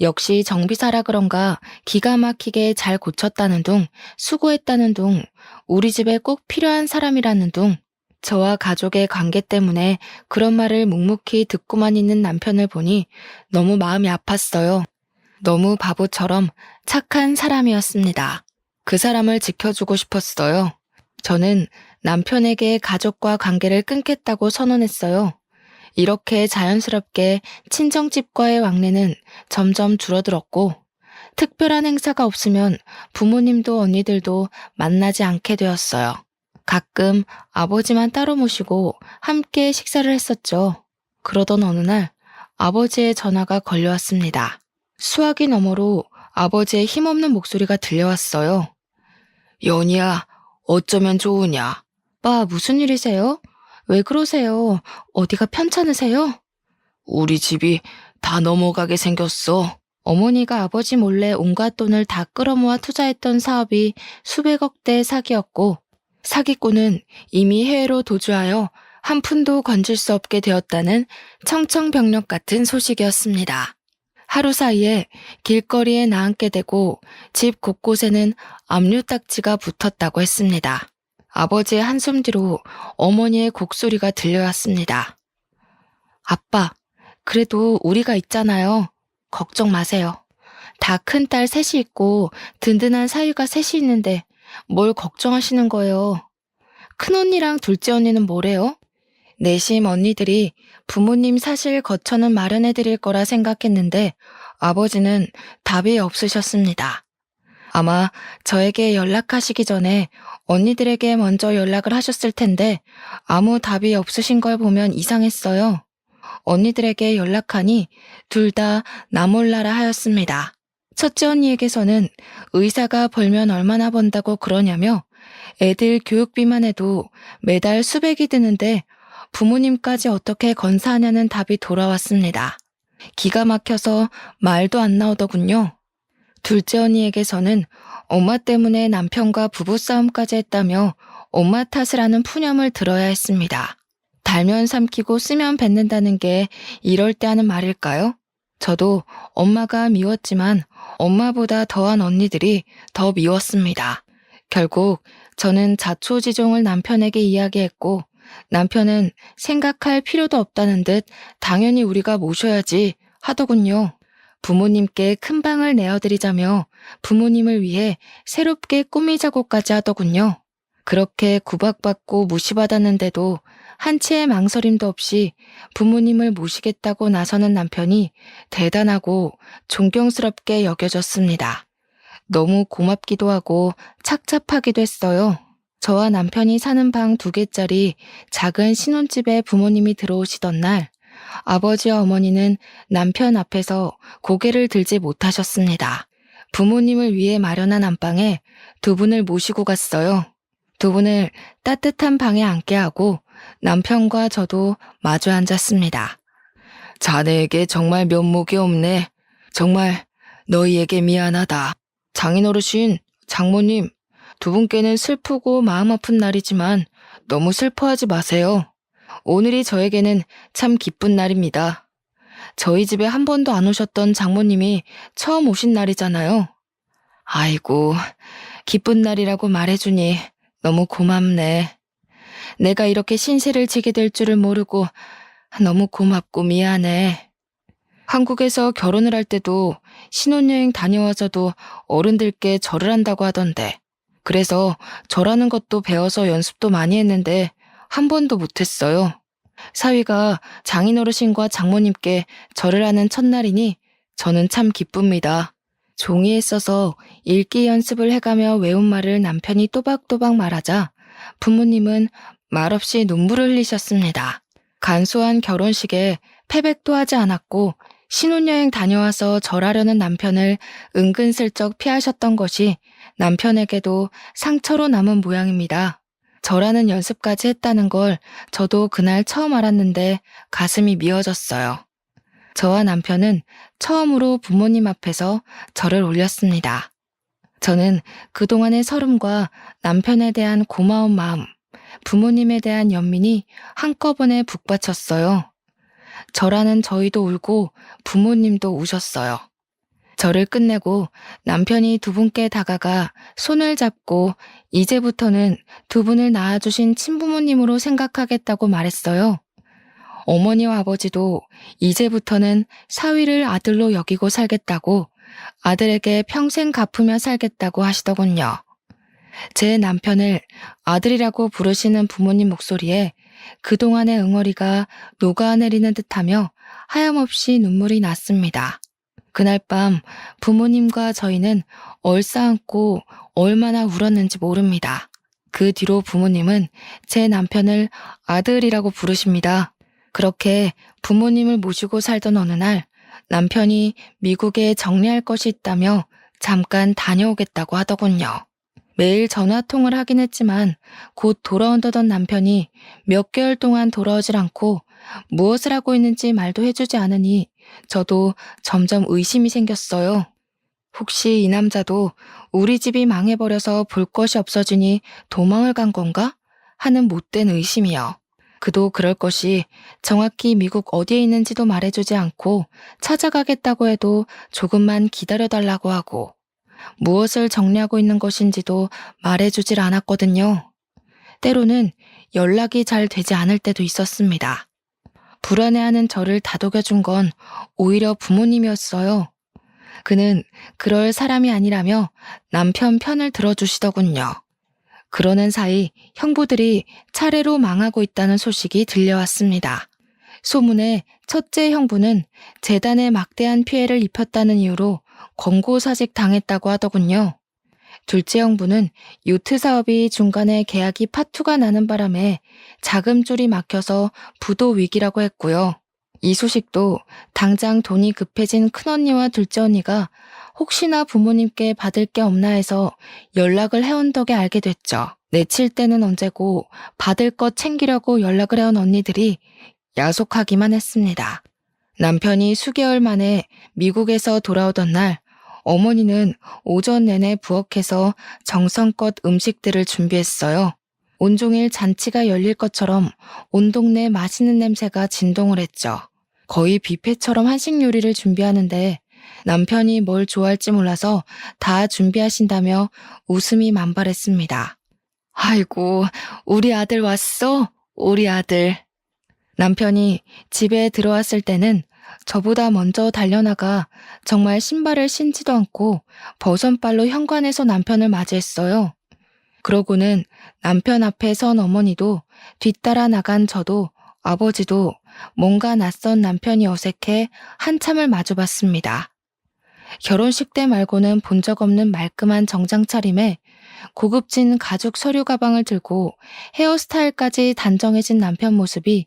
역시 정비사라 그런가 기가 막히게 잘 고쳤다는 둥, 수고했다는 둥, 우리 집에 꼭 필요한 사람이라는 둥, 저와 가족의 관계 때문에 그런 말을 묵묵히 듣고만 있는 남편을 보니 너무 마음이 아팠어요. 너무 바보처럼 착한 사람이었습니다. 그 사람을 지켜주고 싶었어요. 저는 남편에게 가족과 관계를 끊겠다고 선언했어요. 이렇게 자연스럽게 친정집과의 왕래는 점점 줄어들었고 특별한 행사가 없으면 부모님도 언니들도 만나지 않게 되었어요. 가끔 아버지만 따로 모시고 함께 식사를 했었죠. 그러던 어느 날 아버지의 전화가 걸려왔습니다. 수화기 너머로 아버지의 힘없는 목소리가 들려왔어요. 연희야, 어쩌면 좋으냐? 빠, 무슨 일이세요? 왜 그러세요? 어디가 편찮으세요? 우리 집이 다 넘어가게 생겼어. 어머니가 아버지 몰래 온갖 돈을 다 끌어모아 투자했던 사업이 수백억대 사기였고, 사기꾼은 이미 해외로 도주하여 한 푼도 건질 수 없게 되었다는 청천벽력 같은 소식이었습니다. 하루 사이에 길거리에 나앉게 되고 집 곳곳에는 압류딱지가 붙었다고 했습니다. 아버지의 한숨 뒤로 어머니의 곡소리가 들려왔습니다. 아빠, 그래도 우리가 있잖아요. 걱정 마세요. 다 큰딸 셋이 있고 든든한 사위가 셋이 있는데 뭘 걱정하시는 거예요. 큰언니랑 둘째 언니는 뭐래요? 내심 언니들이 부모님 사실 거처는 마련해 드릴 거라 생각했는데 아버지는 답이 없으셨습니다. 아마 저에게 연락하시기 전에 언니들에게 먼저 연락을 하셨을 텐데 아무 답이 없으신 걸 보면 이상했어요. 언니들에게 연락하니 둘 다 나 몰라라 하였습니다. 첫째 언니에게서는 의사가 벌면 얼마나 번다고 그러냐며 애들 교육비만 해도 매달 수백이 드는데 부모님까지 어떻게 건사하냐는 답이 돌아왔습니다. 기가 막혀서 말도 안 나오더군요. 둘째 언니에게서는 엄마 때문에 남편과 부부싸움까지 했다며 엄마 탓을 하는 푸념을 들어야 했습니다. 달면 삼키고 쓰면 뱉는다는 게 이럴 때 하는 말일까요? 저도 엄마가 미웠지만 엄마보다 더한 언니들이 더 미웠습니다. 결국 저는 자초지종을 남편에게 이야기했고 남편은 생각할 필요도 없다는 듯 당연히 우리가 모셔야지 하더군요. 부모님께 큰 방을 내어드리자며 부모님을 위해 새롭게 꾸미자고까지 하더군요. 그렇게 구박받고 무시받았는데도 한치의 망설임도 없이 부모님을 모시겠다고 나서는 남편이 대단하고 존경스럽게 여겨졌습니다. 너무 고맙기도 하고 착잡하기도 했어요. 저와 남편이 사는 방 2개짜리 작은 신혼집에 부모님이 들어오시던 날, 아버지와 어머니는 남편 앞에서 고개를 들지 못하셨습니다. 부모님을 위해 마련한 안방에 두 분을 모시고 갔어요. 두 분을 따뜻한 방에 앉게 하고 남편과 저도 마주 앉았습니다. 자네에게 정말 면목이 없네. 정말 너희에게 미안하다. 장인어르신, 장모님, 두 분께는 슬프고 마음 아픈 날이지만 너무 슬퍼하지 마세요. 오늘이 저에게는 참 기쁜 날입니다. 저희 집에 한 번도 안 오셨던 장모님이 처음 오신 날이잖아요. 아이고, 기쁜 날이라고 말해주니 너무 고맙네. 내가 이렇게 신세를 지게 될 줄을 모르고 너무 고맙고 미안해. 한국에서 결혼을 할 때도 신혼여행 다녀와서도 어른들께 절을 한다고 하던데 그래서 절하는 것도 배워서 연습도 많이 했는데 한 번도 못했어요. 사위가 장인어르신과 장모님께 절을 하는 첫날이니 저는 참 기쁩니다. 종이에 써서 읽기 연습을 해가며 외운 말을 남편이 또박또박 말하자 부모님은 말없이 눈물을 흘리셨습니다. 간소한 결혼식에 패백도 하지 않았고 신혼여행 다녀와서 절하려는 남편을 은근슬쩍 피하셨던 것이 남편에게도 상처로 남은 모양입니다. 절하는 연습까지 했다는 걸 저도 그날 처음 알았는데 가슴이 미어졌어요. 저와 남편은 처음으로 부모님 앞에서 절을 올렸습니다. 저는 그동안의 서름과 남편에 대한 고마운 마음, 부모님에 대한 연민이 한꺼번에 북받쳤어요. 절하는 저희도 울고 부모님도 우셨어요. 절을 끝내고 남편이 두 분께 다가가 손을 잡고 이제부터는 두 분을 낳아주신 친부모님으로 생각하겠다고 말했어요. 어머니와 아버지도 이제부터는 사위를 아들로 여기고 살겠다고 아들에게 평생 갚으며 살겠다고 하시더군요. 제 남편을 아들이라고 부르시는 부모님 목소리에 그동안의 응어리가 녹아내리는 듯하며 하염없이 눈물이 났습니다. 그날 밤 부모님과 저희는 얼싸안고 얼마나 울었는지 모릅니다. 그 뒤로 부모님은 제 남편을 아들이라고 부르십니다. 그렇게 부모님을 모시고 살던 어느 날 남편이 미국에 정리할 것이 있다며 잠깐 다녀오겠다고 하더군요. 매일 전화통을 하긴 했지만 곧 돌아온다던 남편이 몇 개월 동안 돌아오질 않고 무엇을 하고 있는지 말도 해주지 않으니 저도 점점 의심이 생겼어요. 혹시 이 남자도 우리 집이 망해버려서 볼 것이 없어지니 도망을 간 건가? 하는 못된 의심이요. 그도 그럴 것이 정확히 미국 어디에 있는지도 말해주지 않고 찾아가겠다고 해도 조금만 기다려달라고 하고 무엇을 정리하고 있는 것인지도 말해주질 않았거든요. 때로는 연락이 잘 되지 않을 때도 있었습니다. 불안해하는 저를 다독여준 건 오히려 부모님이었어요. 그는 그럴 사람이 아니라며 남편 편을 들어주시더군요. 그러는 사이 형부들이 차례로 망하고 있다는 소식이 들려왔습니다. 소문에 첫째 형부는 재단에 막대한 피해를 입혔다는 이유로 권고사직 당했다고 하더군요. 둘째 형부는 요트 사업이 중간에 계약이 파투가 나는 바람에 자금줄이 막혀서 부도 위기라고 했고요. 이 소식도 당장 돈이 급해진 큰언니와 둘째 언니가 혹시나 부모님께 받을 게 없나 해서 연락을 해온 덕에 알게 됐죠. 내칠 때는 언제고 받을 것 챙기려고 연락을 해온 언니들이 야속하기만 했습니다. 남편이 수개월 만에 미국에서 돌아오던 날 어머니는 오전 내내 부엌에서 정성껏 음식들을 준비했어요. 온종일 잔치가 열릴 것처럼 온 동네 맛있는 냄새가 진동을 했죠. 거의 뷔페처럼 한식 요리를 준비하는데 남편이 뭘 좋아할지 몰라서 다 준비하신다며 웃음이 만발했습니다. 아이고, 우리 아들 왔어? 우리 아들. 남편이 집에 들어왔을 때는 저보다 먼저 달려나가 정말 신발을 신지도 않고 버선발로 현관에서 남편을 맞이했어요. 그러고는 남편 앞에 선 어머니도 뒤따라 나간 저도 아버지도 뭔가 낯선 남편이 어색해 한참을 마주봤습니다. 결혼식 때 말고는 본 적 없는 말끔한 정장 차림에 고급진 가죽 서류 가방을 들고 헤어스타일까지 단정해진 남편 모습이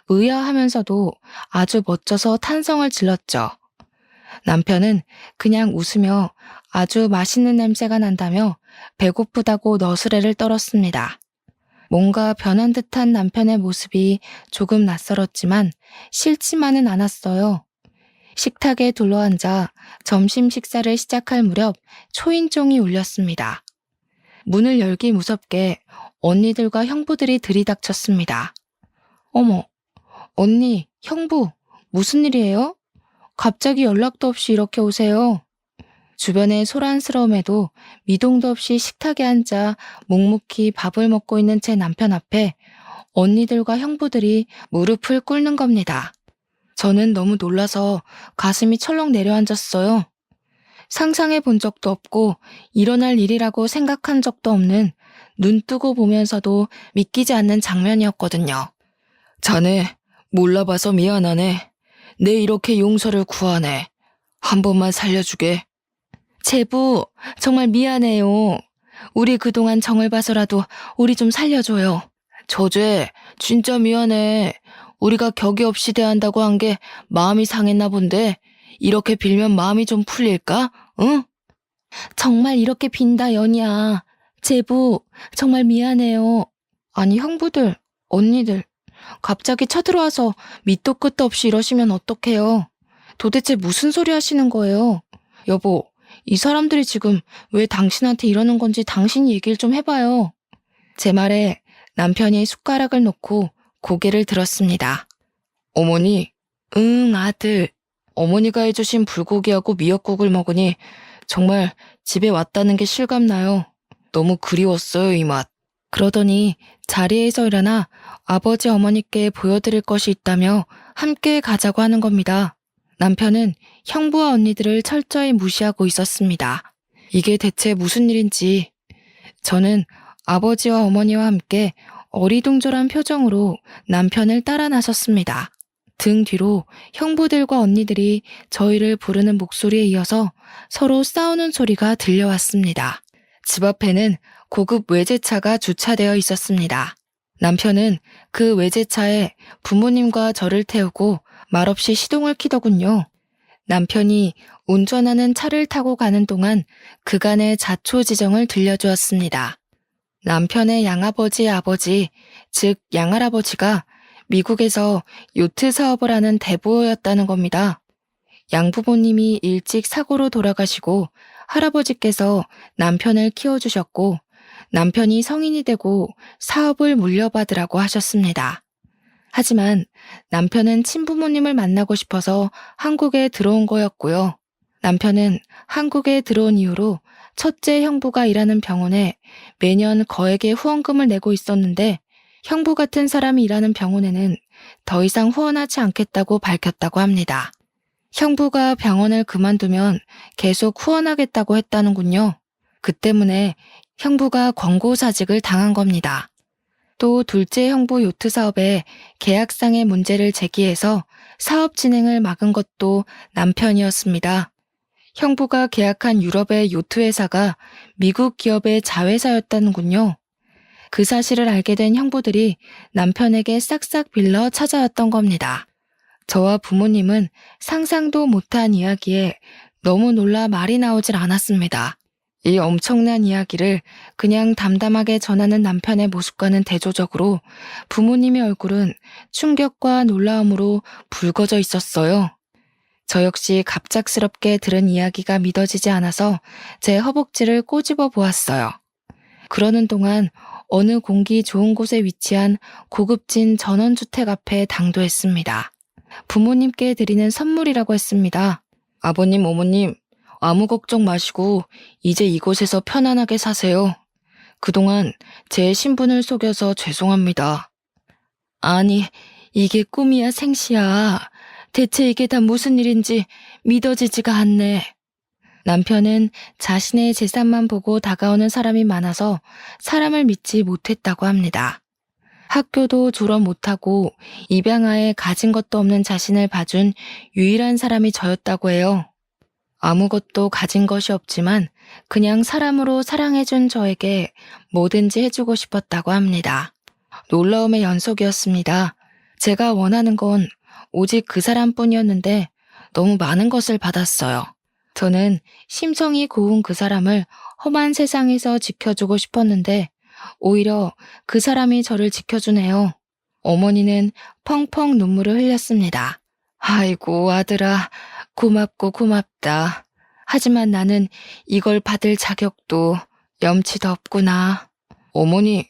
의아하면서도 아주 멋져서 탄성을 질렀죠. 남편은 그냥 웃으며 아주 맛있는 냄새가 난다며 배고프다고 너스레를 떨었습니다. 뭔가 변한 듯한 남편의 모습이 조금 낯설었지만 싫지만은 않았어요. 식탁에 둘러앉아 점심 식사를 시작할 무렵 초인종이 울렸습니다. 문을 열기 무섭게 언니들과 형부들이 들이닥쳤습니다. 어머, 언니, 형부, 무슨 일이에요? 갑자기 연락도 없이 이렇게 오세요. 주변의 소란스러움에도 미동도 없이 식탁에 앉아 묵묵히 밥을 먹고 있는 제 남편 앞에 언니들과 형부들이 무릎을 꿇는 겁니다. 저는 너무 놀라서 가슴이 철렁 내려앉았어요. 상상해 본 적도 없고 일어날 일이라고 생각한 적도 없는 눈 뜨고 보면서도 믿기지 않는 장면이었거든요. 자네, 몰라봐서 미안하네. 내 이렇게 용서를 구하네. 한 번만 살려주게. 제부, 정말 미안해요. 우리 그동안 정을 봐서라도 우리 좀 살려줘요. 저죄, 진짜 미안해. 우리가 격이 없이 대한다고 한 게 마음이 상했나 본데 이렇게 빌면 마음이 좀 풀릴까? 응? 정말 이렇게 빈다 연이야. 제부, 정말 미안해요. 아니 형부들, 언니들, 갑자기 쳐들어와서 밑도 끝도 없이 이러시면 어떡해요. 도대체 무슨 소리 하시는 거예요? 여보, 이 사람들이 지금 왜 당신한테 이러는 건지 당신이 얘기를 좀 해봐요. 제 말에 남편이 숟가락을 놓고 고개를 들었습니다. 어머니, 응, 아들. 어머니가 해주신 불고기하고 미역국을 먹으니 정말 집에 왔다는 게 실감나요. 너무 그리웠어요, 이 맛. 그러더니 자리에서 일어나 아버지 어머니께 보여드릴 것이 있다며 함께 가자고 하는 겁니다. 남편은 형부와 언니들을 철저히 무시하고 있었습니다. 이게 대체 무슨 일인지. 저는 아버지와 어머니와 함께 어리둥절한 표정으로 남편을 따라 나섰습니다. 등 뒤로 형부들과 언니들이 저희를 부르는 목소리에 이어서 서로 싸우는 소리가 들려왔습니다. 집 앞에는 고급 외제차가 주차되어 있었습니다. 남편은 그 외제차에 부모님과 저를 태우고 말없이 시동을 키더군요. 남편이 운전하는 차를 타고 가는 동안 그간의 자초지정을 들려주었습니다. 남편의 양아버지의 아버지, 즉 양할아버지가 미국에서 요트 사업을 하는 대부호였다는 겁니다. 양부모님이 일찍 사고로 돌아가시고 할아버지께서 남편을 키워주셨고 남편이 성인이 되고 사업을 물려받으라고 하셨습니다. 하지만 남편은 친부모님을 만나고 싶어서 한국에 들어온 거였고요. 남편은 한국에 들어온 이후로 첫째 형부가 일하는 병원에 매년 거액의 후원금을 내고 있었는데 형부 같은 사람이 일하는 병원에는 더 이상 후원하지 않겠다고 밝혔다고 합니다. 형부가 병원을 그만두면 계속 후원하겠다고 했다는군요. 그 때문에 형부가 권고사직을 당한 겁니다. 또 둘째 형부 요트 사업에 계약상의 문제를 제기해서 사업 진행을 막은 것도 남편이었습니다. 형부가 계약한 유럽의 요트 회사가 미국 기업의 자회사였다는군요. 그 사실을 알게 된 형부들이 남편에게 싹싹 빌러 찾아왔던 겁니다. 저와 부모님은 상상도 못한 이야기에 너무 놀라 말이 나오질 않았습니다. 이 엄청난 이야기를 그냥 담담하게 전하는 남편의 모습과는 대조적으로 부모님의 얼굴은 충격과 놀라움으로 붉어져 있었어요. 저 역시 갑작스럽게 들은 이야기가 믿어지지 않아서 제 허벅지를 꼬집어 보았어요. 그러는 동안 어느 공기 좋은 곳에 위치한 고급진 전원주택 앞에 당도했습니다. 부모님께 드리는 선물이라고 했습니다. 아버님, 어머님, 아무 걱정 마시고 이제 이곳에서 편안하게 사세요. 그동안 제 신분을 속여서 죄송합니다. 아니, 이게 꿈이야 생시야. 대체 이게 다 무슨 일인지 믿어지지가 않네. 남편은 자신의 재산만 보고 다가오는 사람이 많아서 사람을 믿지 못했다고 합니다. 학교도 졸업 못하고 입양아에 가진 것도 없는 자신을 봐준 유일한 사람이 저였다고 해요. 아무것도 가진 것이 없지만 그냥 사람으로 사랑해준 저에게 뭐든지 해주고 싶었다고 합니다. 놀라움의 연속이었습니다. 제가 원하는 건 오직 그 사람뿐이었는데 너무 많은 것을 받았어요. 저는 심성이 고운 그 사람을 험한 세상에서 지켜주고 싶었는데 오히려 그 사람이 저를 지켜주네요. 어머니는 펑펑 눈물을 흘렸습니다. 아이고 아들아, 고맙고 고맙다. 하지만 나는 이걸 받을 자격도 염치도 없구나. 어머니,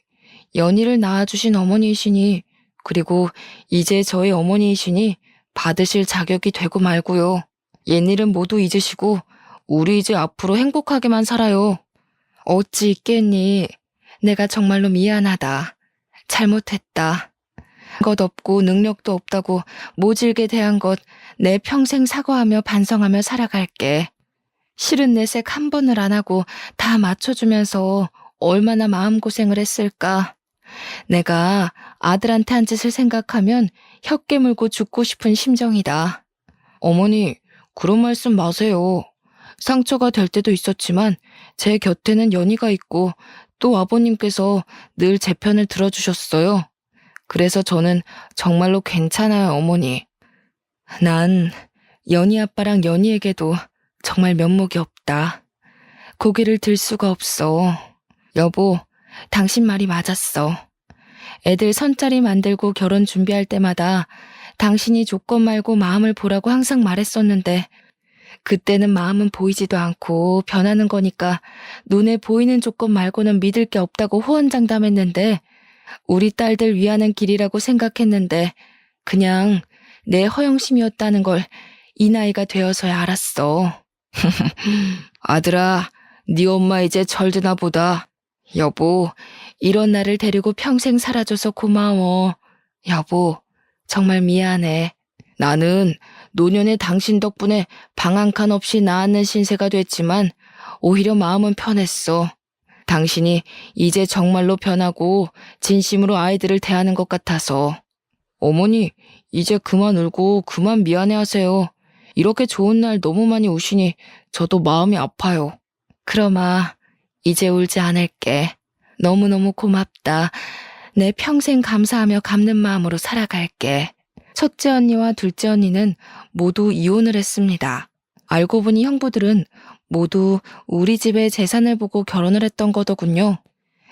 연희를 낳아주신 어머니이시니 그리고 이제 저의 어머니이시니 받으실 자격이 되고 말고요. 옛일은 모두 잊으시고 우리 이제 앞으로 행복하게만 살아요. 어찌 있겠니? 내가 정말로 미안하다. 잘못했다. 것 없고 능력도 없다고 모질게 대한 것 내 평생 사과하며 반성하며 살아갈게. 싫은 내색 한 번을 안 하고 다 맞춰주면서 얼마나 마음고생을 했을까. 내가 아들한테 한 짓을 생각하면 혀 깨물고 죽고 싶은 심정이다. 어머니, 그런 말씀 마세요. 상처가 될 때도 있었지만 제 곁에는 연희가 있고 또 아버님께서 늘 제 편을 들어주셨어요. 그래서 저는 정말로 괜찮아요, 어머니. 난 연희 아빠랑 연희에게도 정말 면목이 없다. 고개를 들 수가 없어. 여보, 당신 말이 맞았어. 애들 선자리 만들고 결혼 준비할 때마다 당신이 조건 말고 마음을 보라고 항상 말했었는데 그때는 마음은 보이지도 않고 변하는 거니까 눈에 보이는 조건 말고는 믿을 게 없다고 호언장담했는데 우리 딸들 위하는 길이라고 생각했는데 그냥 내 허영심이었다는 걸 이 나이가 되어서야 알았어. 아들아, 네 엄마 이제 철드나 보다. 여보, 이런 나를 데리고 평생 살아줘서 고마워. 여보, 정말 미안해. 나는 노년의 당신 덕분에 방 한 칸 없이 낳는 신세가 됐지만 오히려 마음은 편했어. 당신이 이제 정말로 변하고 진심으로 아이들을 대하는 것 같아서. 어머니, 이제 그만 울고 그만 미안해하세요. 이렇게 좋은 날 너무 많이 우시니 저도 마음이 아파요. 그럼아, 이제 울지 않을게. 너무너무 고맙다. 내 평생 감사하며 갚는 마음으로 살아갈게. 첫째 언니와 둘째 언니는 모두 이혼을 했습니다. 알고 보니 형부들은 모두 우리 집의 재산을 보고 결혼을 했던 거더군요.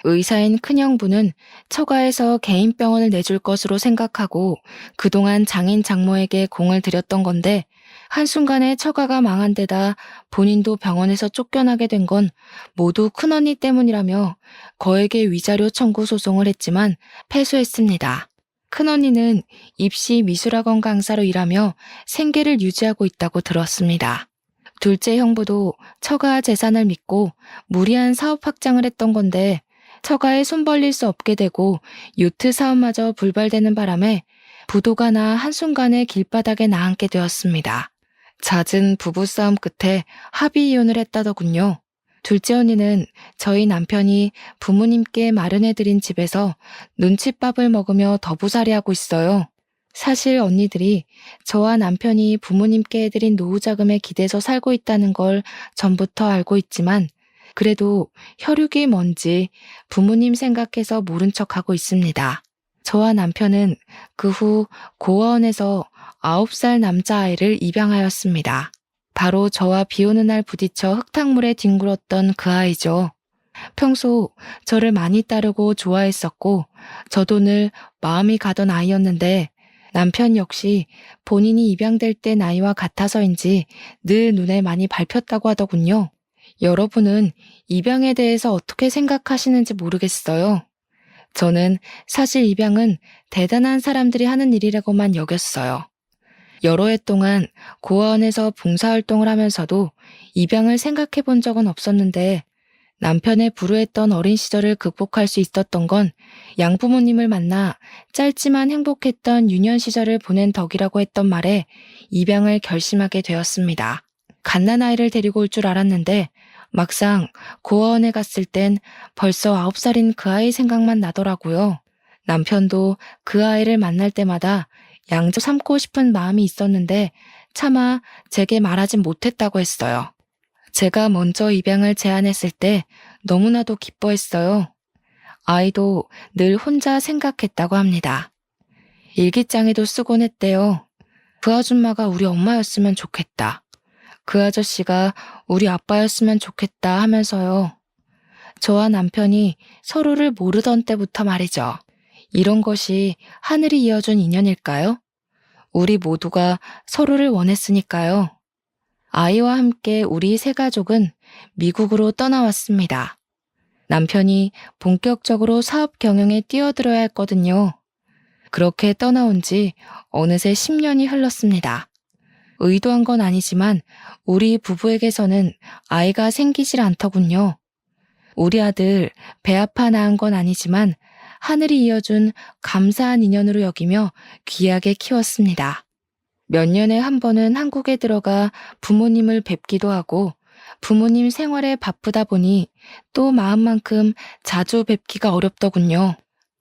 의사인 큰형부는 처가에서 개인 병원을 내줄 것으로 생각하고 그동안 장인 장모에게 공을 들였던 건데 한순간에 처가가 망한 데다 본인도 병원에서 쫓겨나게 된 건 모두 큰언니 때문이라며 거액의 위자료 청구 소송을 했지만 패소했습니다. 큰언니는 입시 미술학원 강사로 일하며 생계를 유지하고 있다고 들었습니다. 둘째 형부도 처가 재산을 믿고 무리한 사업 확장을 했던 건데 처가에 손 벌릴 수 없게 되고 요트 사업마저 불발되는 바람에 부도가 나 한순간에 길바닥에 나앉게 되었습니다. 잦은 부부싸움 끝에 합의 이혼을 했다더군요. 둘째 언니는 저희 남편이 부모님께 마련해드린 집에서 눈칫밥을 먹으며 더부살이하고 있어요. 사실 언니들이 저와 남편이 부모님께 해드린 노후자금에 기대서 살고 있다는 걸 전부터 알고 있지만 그래도 혈육이 뭔지 부모님 생각해서 모른 척하고 있습니다. 저와 남편은 그 후 고아원에서 9살 남자아이를 입양하였습니다. 바로 저와 비 오는 날 부딪혀 흙탕물에 뒹굴었던 그 아이죠. 평소 저를 많이 따르고 좋아했었고 저도 늘 마음이 가던 아이였는데 남편 역시 본인이 입양될 때 나이와 같아서인지 늘 눈에 많이 밟혔다고 하더군요. 여러분은 입양에 대해서 어떻게 생각하시는지 모르겠어요. 저는 사실 입양은 대단한 사람들이 하는 일이라고만 여겼어요. 여러 해 동안 고아원에서 봉사활동을 하면서도 입양을 생각해 본 적은 없었는데 남편의 불우했던 어린 시절을 극복할 수 있었던 건 양부모님을 만나 짧지만 행복했던 유년 시절을 보낸 덕이라고 했던 말에 입양을 결심하게 되었습니다. 갓난아이를 데리고 올 줄 알았는데 막상 고아원에 갔을 땐 벌써 9살인 그 아이 생각만 나더라고요. 남편도 그 아이를 만날 때마다 양조 삼고 싶은 마음이 있었는데 차마 제게 말하진 못했다고 했어요. 제가 먼저 입양을 제안했을 때 너무나도 기뻐했어요. 아이도 늘 혼자 생각했다고 합니다. 일기장에도 쓰곤 했대요. 그 아줌마가 우리 엄마였으면 좋겠다. 그 아저씨가 우리 아빠였으면 좋겠다 하면서요. 저와 남편이 서로를 모르던 때부터 말이죠. 이런 것이 하늘이 이어준 인연일까요? 우리 모두가 서로를 원했으니까요. 아이와 함께 우리 세 가족은 미국으로 떠나왔습니다. 남편이 본격적으로 사업 경영에 뛰어들어야 했거든요. 그렇게 떠나온 지 어느새 10년이 흘렀습니다. 의도한 건 아니지만 우리 부부에게서는 아이가 생기질 않더군요. 우리 아들 배 아파 낳은 건 아니지만 하늘이 이어준 감사한 인연으로 여기며 귀하게 키웠습니다. 몇 년에 한 번은 한국에 들어가 부모님을 뵙기도 하고 부모님 생활에 바쁘다 보니 또 마음만큼 자주 뵙기가 어렵더군요.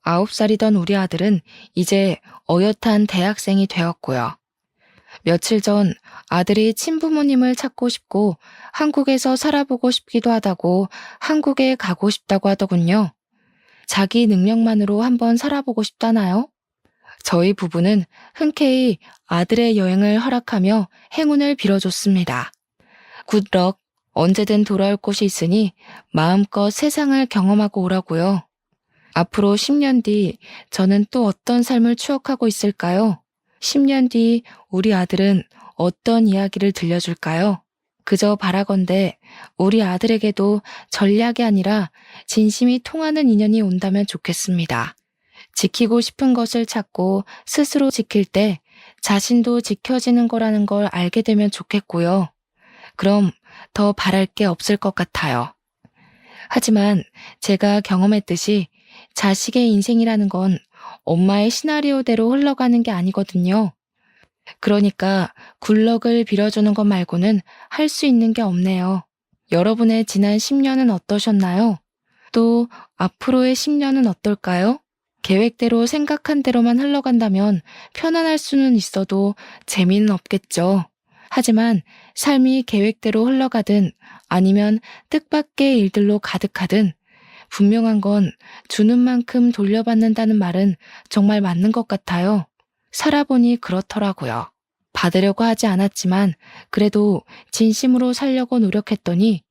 9살이던 우리 아들은 이제 어엿한 대학생이 되었고요. 며칠 전 아들이 친부모님을 찾고 싶고 한국에서 살아보고 싶기도 하다고 한국에 가고 싶다고 하더군요. 자기 능력만으로 한번 살아보고 싶다나요? 저희 부부는 흔쾌히 아들의 여행을 허락하며 행운을 빌어줬습니다. 굿럭, 언제든 돌아올 곳이 있으니 마음껏 세상을 경험하고 오라고요. 앞으로 10년 뒤 저는 또 어떤 삶을 추억하고 있을까요? 10년 뒤 우리 아들은 어떤 이야기를 들려줄까요? 그저 바라건대 우리 아들에게도 전략이 아니라 진심이 통하는 인연이 온다면 좋겠습니다. 지키고 싶은 것을 찾고 스스로 지킬 때 자신도 지켜지는 거라는 걸 알게 되면 좋겠고요. 그럼 더 바랄 게 없을 것 같아요. 하지만 제가 경험했듯이 자식의 인생이라는 건 엄마의 시나리오대로 흘러가는 게 아니거든요. 그러니까 굴럭을 빌어주는 것 말고는 할 수 있는 게 없네요. 여러분의 지난 10년은 어떠셨나요? 또 앞으로의 10년은 어떨까요? 계획대로 생각한 대로만 흘러간다면 편안할 수는 있어도 재미는 없겠죠. 하지만 삶이 계획대로 흘러가든 아니면 뜻밖의 일들로 가득하든 분명한 건 주는 만큼 돌려받는다는 말은 정말 맞는 것 같아요. 살아보니 그렇더라고요. 받으려고 하지 않았지만 그래도 진심으로 살려고 노력했더니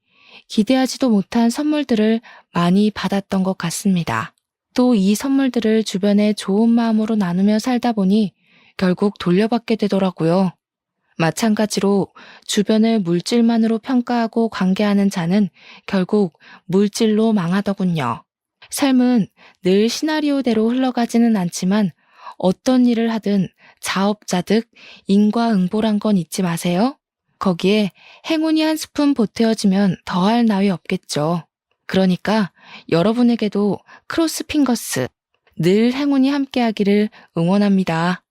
기대하지도 못한 선물들을 많이 받았던 것 같습니다. 또 이 선물들을 주변에 좋은 마음으로 나누며 살다 보니 결국 돌려받게 되더라고요. 마찬가지로 주변을 물질만으로 평가하고 관계하는 자는 결국 물질로 망하더군요. 삶은 늘 시나리오대로 흘러가지는 않지만 어떤 일을 하든 자업자득 인과응보란 건 잊지 마세요. 거기에 행운이 한 스푼 보태어지면 더할 나위 없겠죠. 그러니까 여러분에게도 크로스핑거스 늘 행운이 함께하기를 응원합니다.